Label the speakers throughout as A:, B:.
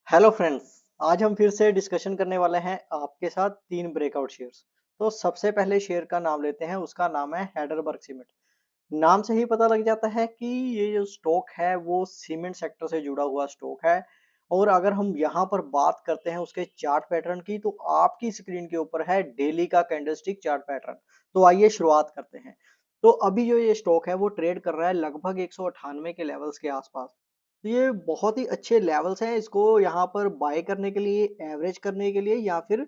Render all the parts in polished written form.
A: Hello friends. आज हम फिर से डिस्कशन करने वाले हैं आपके साथ तीन ब्रेकआउट शेयर्स। तो सबसे पहले शेयर का नाम लेते हैं, उसका नाम है हैडलबर्ग सीमेंट। नाम से ही पता लग जाता है कि ये जो स्टॉक है वो सीमेंट सेक्टर से जुड़ा हुआ स्टॉक है। और अगर हम यहाँ पर बात करते हैं उसके चार्ट पैटर्न की, तो आपकी स्क्रीन के ऊपर है डेली का कैंडलस्टिक चार्ट पैटर्न। तो आइए शुरुआत करते हैं। तो अभी जो ये स्टॉक है वो ट्रेड कर रहा है लगभग 198 के लेवल्स के आसपास। तो ये बहुत ही अच्छे लेवल्स हैं इसको यहाँ पर बाय करने के लिए, एवरेज करने के लिए या फिर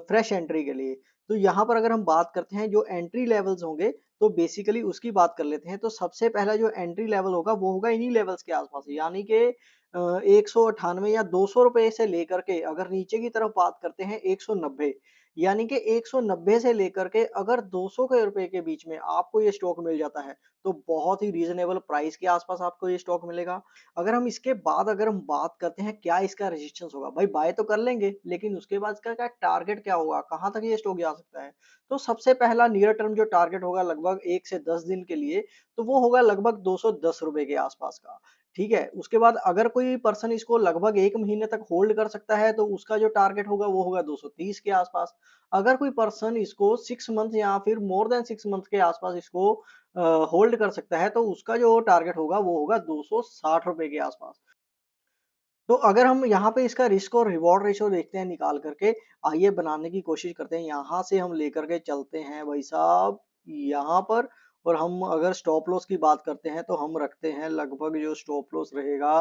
A: फ्रेश एंट्री के लिए। तो यहाँ पर अगर हम बात करते हैं जो एंट्री लेवल्स होंगे, तो बेसिकली उसकी बात कर लेते हैं। तो सबसे पहला जो एंट्री लेवल होगा वो होगा इन्हीं लेवल्स के आसपास, यानी कि 198 या 200 रुपए से लेकर के अगर नीचे की तरफ बात करते हैं 190, यानी कि 190 से लेकर के अगर 200 के रुपए के बीच में आपको ये स्टॉक मिल जाता है, तो बहुत ही रीजनेबल प्राइस के आसपास आपको ये स्टॉक मिलेगा। अगर हम इसके बाद अगर हम बात करते हैं क्या इसका रेजिस्टेंस होगा, भाई बाय तो कर लेंगे लेकिन उसके बाद इसका क्या टारगेट क्या होगा, कहाँ तक ये स्टॉक जा सकता है। तो सबसे पहला नियर टर्म जो टारगेट होगा लगभग 1 से 10 दिन के लिए, तो वो होगा लगभग 210 रुपए के आसपास का। ठीक है, उसके बाद अगर कोई पर्सन इसको लगभग 1 महीने तक होल्ड कर सकता है, तो उसका जो टारगेट होगा वो होगा 230 के आसपास। अगर कोई पर्सन इसको 6 मंथ या फिर मोर देन 6 मंथ के आसपास इसको होल्ड कर सकता है, तो उसका जो टारगेट होगा वो होगा 260 रुपए के आसपास। तो अगर हम यहाँ पे इसका रिस्क और रिवॉर्ड रेशियो देखते हैं निकाल करके, आइए बनाने की कोशिश करते हैं। यहाँ से हम लेकर के चलते हैं भाई साहब यहाँ पर। और हम अगर स्टॉप लॉस की बात करते हैं तो हम रखते हैं लगभग जो स्टॉप लॉस रहेगा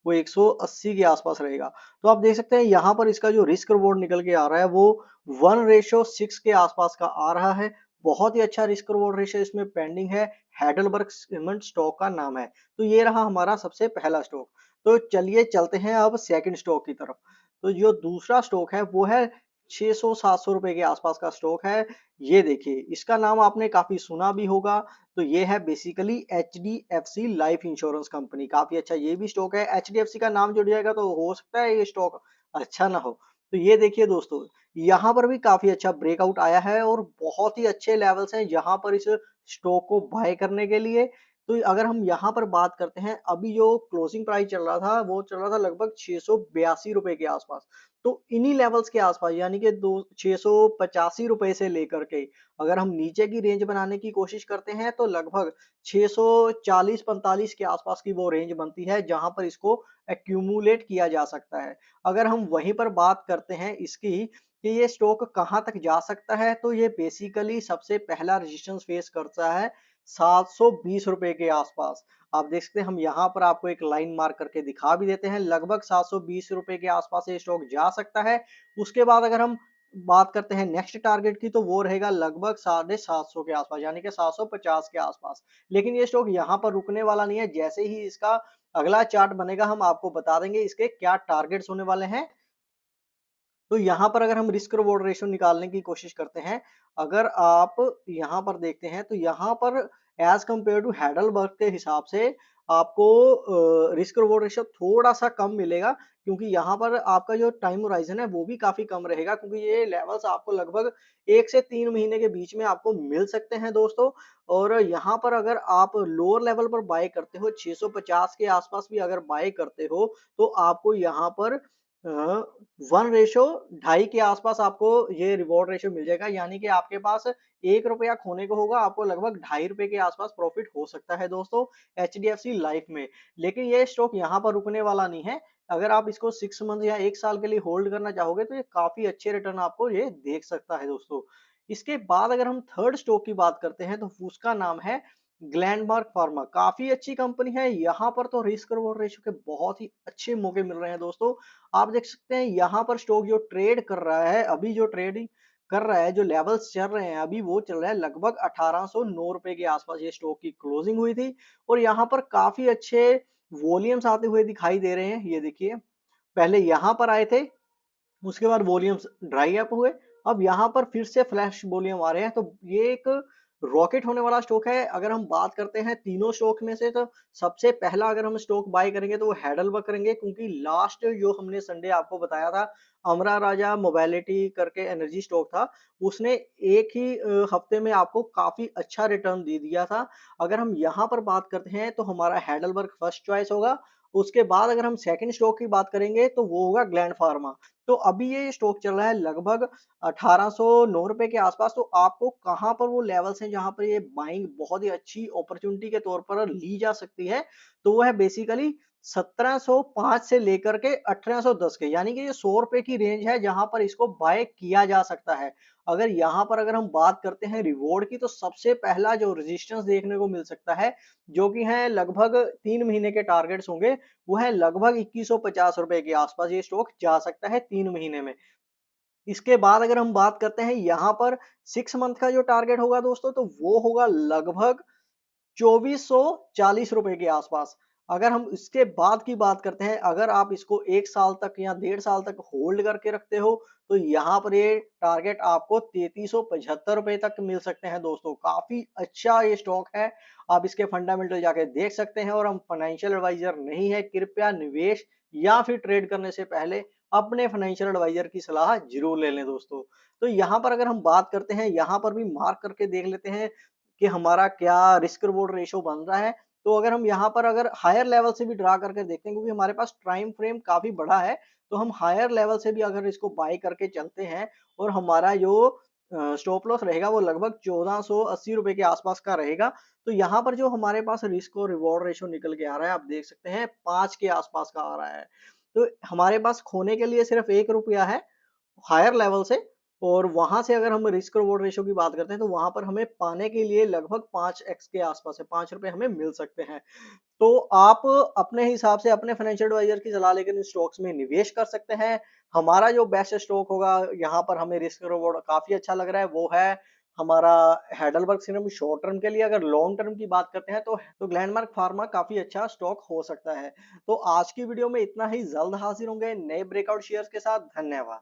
A: वो 180 के आसपास रहेगा। तो आप देख सकते हैं यहाँ पर इसका जो रिस्क रिवॉर्ड निकल के आ रहा है वो 1:6 के आसपास का आ रहा है। बहुत ही अच्छा रिस्क रिवॉर्ड रेशियो इसमें पेंडिंग है। हैडलबर्ग सीमेंट स्टॉक का नाम है। तो ये रहा हमारा सबसे पहला स्टॉक। तो चलिए चलते हैं अब सेकंड स्टॉक की तरफ। तो जो दूसरा स्टॉक है वो है 600-700 रुपए के आसपास का स्टॉक है। ये देखिए, इसका नाम आपने काफी सुना भी होगा। तो ये है basically HDFC life insurance company. काफी अच्छा ये भी स्टॉक है। एचडीएफसी का नाम जुड़ जाएगा तो हो सकता है ये स्टॉक अच्छा ना हो। तो ये देखिए दोस्तों, यहाँ पर भी काफी अच्छा ब्रेकआउट आया है और बहुत ही अच्छे लेवल्स हैं यहाँ पर इस स्टॉक को बाय करने के लिए। तो अगर हम यहाँ पर बात करते हैं, अभी जो क्लोजिंग प्राइस चल रहा था वो चल रहा था लगभग 682 रुपए के आसपास। तो इन्हीं लेवल्स के आसपास, यानी कि दो 685 रुपए से लेकर के अगर हम नीचे की रेंज बनाने की कोशिश करते हैं, तो लगभग 640-45 के आसपास की वो रेंज बनती है जहां पर इसको एक्यूमुलेट किया जा सकता है। अगर हम वहीं पर बात करते हैं इसकी कि ये स्टॉक कहां तक जा सकता है, तो ये बेसिकली सबसे पहला रेजिस्टेंस फेस करता है 720 रुपए के आसपास। आप देख सकते हैं, हम यहाँ पर आपको एक लाइन मार्क करके दिखा भी देते हैं, लगभग 720 रुपए के आसपास ये स्टॉक जा सकता है। उसके बाद अगर हम बात करते हैं नेक्स्ट टारगेट की, तो वो रहेगा लगभग 750 के आसपास, यानी कि 750 के आसपास। लेकिन ये स्टॉक यहाँ पर रुकने वाला नहीं है। जैसे ही इसका अगला चार्ट बनेगा हम आपको बता देंगे इसके क्या टारगेट्स होने वाले हैं। तो यहाँ पर अगर हम रिस्क रिवॉर्ड रेशियो निकालने की कोशिश करते हैं, अगर आप यहाँ पर देखते हैं तो यहाँ पर एज कंपेयर टू हैडलबर्ग के हिसाब से आपको रिस्क रिवॉर्ड रेशियो थोड़ा सा कम मिलेगा, क्योंकि यहाँ पर आपका जो टाइम होराइजन है वो भी काफी कम रहेगा, क्योंकि ये लेवल्स आपको लगभग 1 से 3 महीने के बीच में आपको मिल सकते हैं दोस्तों। और यहाँ पर अगर आप लोअर लेवल पर बाय करते हो, 650 के आसपास भी अगर बाय करते हो, तो आपको यहाँ पर 1:2.5 के आसपास आपको ये रिवॉर्ड रेशियो मिल जाएगा, यानी कि आपके पास 1 रुपया खोने को होगा, आपको लगभग 2.5 रुपए के आसपास प्रॉफिट हो सकता है दोस्तों एचडीएफसी लाइफ में। लेकिन ये स्टॉक यहाँ पर रुकने वाला नहीं है। अगर आप इसको 6 मंथ या 1 साल के लिए होल्ड करना चाहोगे, तो ये काफी अच्छे रिटर्न आपको ये देख सकता है दोस्तों। इसके बाद अगर हम थर्ड स्टॉक की बात करते हैं, तो उसका नाम है ग्लैंडमार्क फार्मा। काफी अच्छी कंपनी है। यहाँ पर तो रिस्क रिवॉर्ड रेशियो के बहुत ही अच्छे मौके मिल रहे हैं दोस्तों। आप देख सकते हैं यहाँ पर स्टॉक जो ट्रेड कर रहा है, अभी जो ट्रेडिंग कर रहा है, जो लेवल्स चल रहे हैं अभी वो चल रहा है लगभग 1809 रुपए के आसपास ये स्टॉक की क्लोजिंग हुई थी। और यहाँ पर काफी अच्छे वॉल्यूम्स आते हुए दिखाई दे रहे हैं। ये देखिए, पहले यहाँ पर आए थे, उसके बाद वॉल्यूम्स ड्राई अप हुए, अब यहाँ पर फिर से फ्लैश वॉल्यूम आ रहे हैं। तो ये एक रॉकेट होने वाला स्टॉक है। अगर हम बात करते हैं तीनों स्टॉक में से, तो सबसे पहला अगर हम स्टॉक बाय करेंगे तो वो हैडलबर्ग करेंगे, क्योंकि लास्ट जो हमने संडे आपको बताया था अमरा राजा मोबाइलिटी करके एनर्जी स्टॉक था, उसने एक ही हफ्ते में आपको काफी अच्छा रिटर्न दे दिया था। अगर हम यहाँ पर बात करते हैं तो हमारा हैडलबर्ग फर्स्ट चॉइस होगा। उसके बाद अगर हम सेकंड स्टॉक की बात करेंगे तो वो होगा ग्लैंड फार्मा। तो अभी ये स्टॉक चल रहा है लगभग 1809 रुपए के आसपास। तो आपको कहाँ पर वो लेवल्स हैं जहाँ पर ये बाइंग बहुत ही अच्छी अपॉर्चुनिटी के तौर पर ली जा सकती है, तो वो है बेसिकली 1705 से लेकर के 1810 के, यानी कि ये 100 रुपए की रेंज है जहां पर इसको बाय किया जा सकता है। अगर यहाँ पर अगर हम बात करते हैं रिवॉर्ड की, तो सबसे पहला जो रेजिस्टेंस देखने को मिल सकता है, जो कि है लगभग 3 महीने के टारगेट्स होंगे, वो है लगभग 2150 रुपए के आसपास ये स्टॉक जा सकता है 3 महीने में। इसके बाद अगर हम बात करते हैं यहाँ पर 6 मंथ का जो टारगेट होगा दोस्तों, तो वो होगा लगभग 2440 रुपए के आसपास। अगर हम इसके बाद की बात करते हैं, अगर आप इसको 1 साल तक या 1.5 साल तक होल्ड करके रखते हो, तो यहाँ पर ये टारगेट आपको 3375 रुपए तक मिल सकते हैं दोस्तों। काफी अच्छा ये स्टॉक है। आप इसके फंडामेंटल जाके देख सकते हैं। और हम फाइनेंशियल एडवाइजर नहीं है, कृपया निवेश या फिर ट्रेड करने से पहले अपने फाइनेंशियल एडवाइजर की सलाह जरूर ले लें दोस्तों। तो यहाँ पर अगर हम बात करते हैं, यहाँ पर भी मार्क करके देख लेते हैं कि हमारा क्या रिस्क रिवॉर्ड रेशो बन रहा है। तो अगर हम यहाँ पर अगर हायर लेवल से भी ड्रा करके देखते हैं, क्योंकि हमारे पास टाइम फ्रेम काफी बड़ा है, तो हम हायर लेवल से भी अगर इसको बाय करके चलते हैं, और हमारा जो स्टॉप लॉस रहेगा वो लगभग 1480 रुपए के आसपास का रहेगा। तो यहाँ पर जो हमारे पास रिस्क और रिवॉर्ड रेशो निकल के आ रहा है, आप देख सकते हैं 5 के आसपास का आ रहा है। तो हमारे पास खोने के लिए सिर्फ 1 रुपया है हायर लेवल से। और वहां से अगर हम रिस्क रिवॉर्ड रेशो की बात करते हैं, तो वहां पर हमें पाने के लिए लगभग 5x के आसपास है, 5 रुपए हमें मिल सकते हैं। तो आप अपने हिसाब से अपने फाइनेंशियल एडवाइजर की सलाह लेकर इन स्टॉक्स में निवेश कर सकते हैं। हमारा जो बेस्ट स्टॉक होगा, यहाँ पर हमें रिस्क रिवॉर्ड काफी अच्छा लग रहा है, वो है हमारा हेडलबर्ग सिरम। शॉर्ट टर्म के लिए अगर लॉन्ग टर्म की बात करते हैं, तो ग्लैंडमार्क फार्मा काफी अच्छा स्टॉक हो सकता है। तो आज की वीडियो में इतना ही। जल्द हाजिर होंगे नए ब्रेकआउट शेयर्स के साथ। धन्यवाद।